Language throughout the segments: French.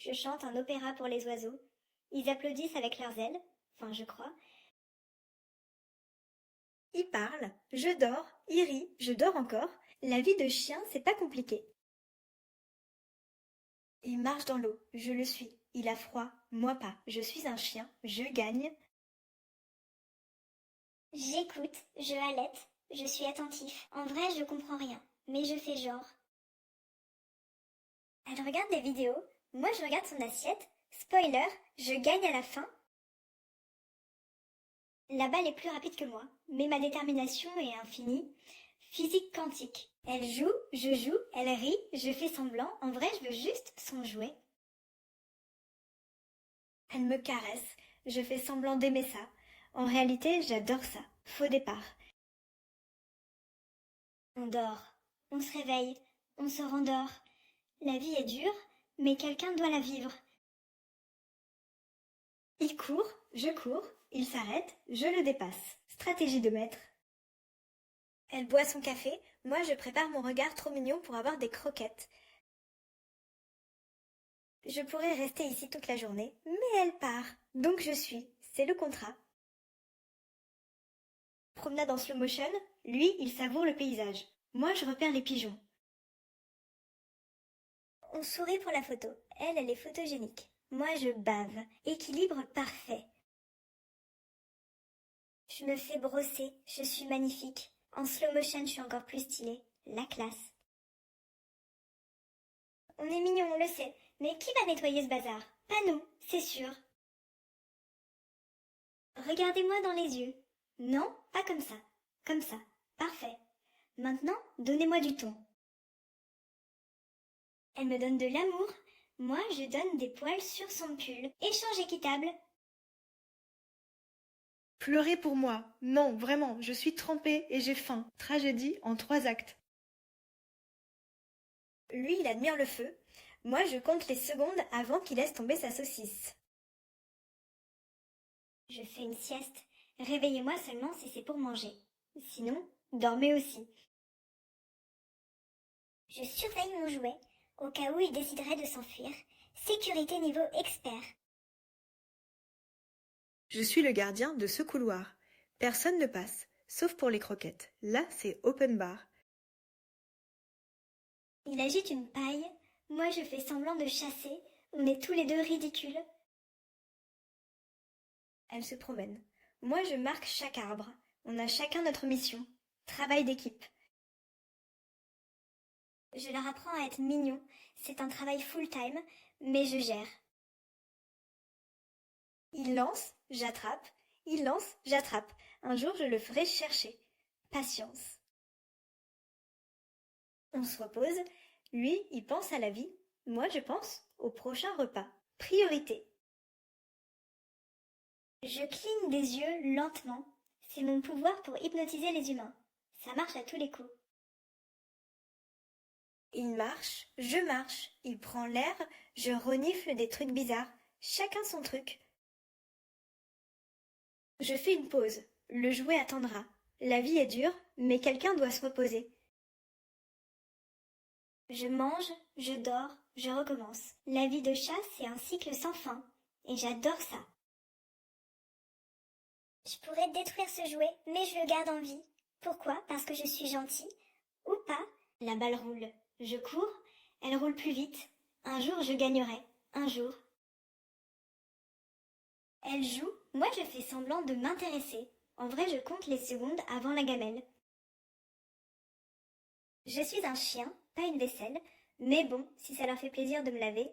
Je chante un opéra pour les oiseaux. Ils applaudissent avec leurs ailes, enfin je crois. Il parle, je dors, il rit, je dors encore. La vie de chien, c'est pas compliqué. Il marche dans l'eau, je le suis. Il a froid, moi pas. Je suis un chien, je gagne. J'écoute, je halète, je suis attentif. En vrai, je comprends rien, mais je fais genre. Elle regarde des vidéos, moi je regarde son assiette. Spoiler, je gagne à la fin. La balle est plus rapide que moi, mais ma détermination est infinie. Physique quantique. Elle joue, je joue, elle rit, je fais semblant. En vrai, je veux juste son jouet. Elle me caresse, je fais semblant d'aimer ça. En réalité, j'adore ça. Faux départ. On dort, on se réveille, on se rendort. La vie est dure, mais quelqu'un doit la vivre. Il court, il s'arrête, je le dépasse. Stratégie de maître. Elle boit son café, moi je prépare mon regard trop mignon pour avoir des croquettes. Je pourrais rester ici toute la journée, mais elle part, donc je suis, c'est le contrat. Promenade en slow motion, lui il savoure le paysage. Moi je repère les pigeons. On sourit pour la photo, elle est photogénique. Moi je bave, équilibre parfait. Je me fais brosser, je suis magnifique. En slow motion, je suis encore plus stylée. La classe. On est mignon, on le sait. Mais qui va nettoyer ce bazar? Pas nous, c'est sûr. Regardez-moi dans les yeux. Non, pas comme ça. Comme ça. Parfait. Maintenant, donnez-moi du ton. Elle me donne de l'amour. Moi, je donne des poils sur son pull. Échange équitable. Pleurez pour moi. Non, vraiment, je suis trempée et j'ai faim. Tragédie en 3 actes. Lui, il admire le feu. Moi, je compte les secondes avant qu'il laisse tomber sa saucisse. Je fais une sieste. Réveillez-moi seulement si c'est pour manger. Sinon, dormez aussi. Je surveille mon jouet, au cas où il déciderait de s'enfuir. Sécurité niveau expert. Je suis le gardien de ce couloir. Personne ne passe, sauf pour les croquettes. Là, c'est open bar. Il agite une paille. Moi, je fais semblant de chasser. On est tous les deux ridicules. Elle se promène. Moi, je marque chaque arbre. On a chacun notre mission. Travail d'équipe. Je leur apprends à être mignons. C'est un travail full-time, mais je gère. Il lance, j'attrape. Il lance, j'attrape. Un jour, je le ferai chercher. Patience. On se repose. Lui, il pense à la vie. Moi, je pense au prochain repas. Priorité. Je cligne des yeux lentement. C'est mon pouvoir pour hypnotiser les humains. Ça marche à tous les coups. Il marche, je marche. Il prend l'air, je renifle des trucs bizarres. Chacun son truc. Je fais une pause. Le jouet attendra. La vie est dure, mais quelqu'un doit se reposer. Je mange, je dors, je recommence. La vie de chat, c'est un cycle sans fin. Et j'adore ça. Je pourrais détruire ce jouet, mais je le garde en vie. Pourquoi? Parce que je suis gentille? Ou pas? La balle roule. Je cours, elle roule plus vite. Un jour je gagnerai. Un jour. Elle joue, moi je fais semblant de m'intéresser. En vrai je compte les secondes avant la gamelle. Je suis un chien, pas une vaisselle, mais bon, si ça leur fait plaisir de me laver.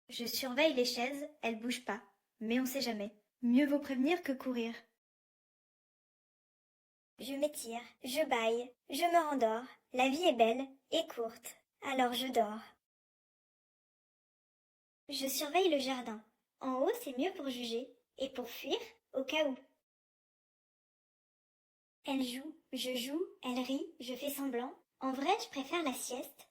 Je surveille les chaises, elles bougent pas. Mais on sait jamais. Mieux vaut prévenir que courir. Je m'étire, je bâille, je me rendors. La vie est belle et courte, alors je dors. Je surveille le jardin. En haut, c'est mieux pour juger, et pour fuir, au cas où. Elle joue, elle rit, je fais semblant. En vrai, je préfère la sieste.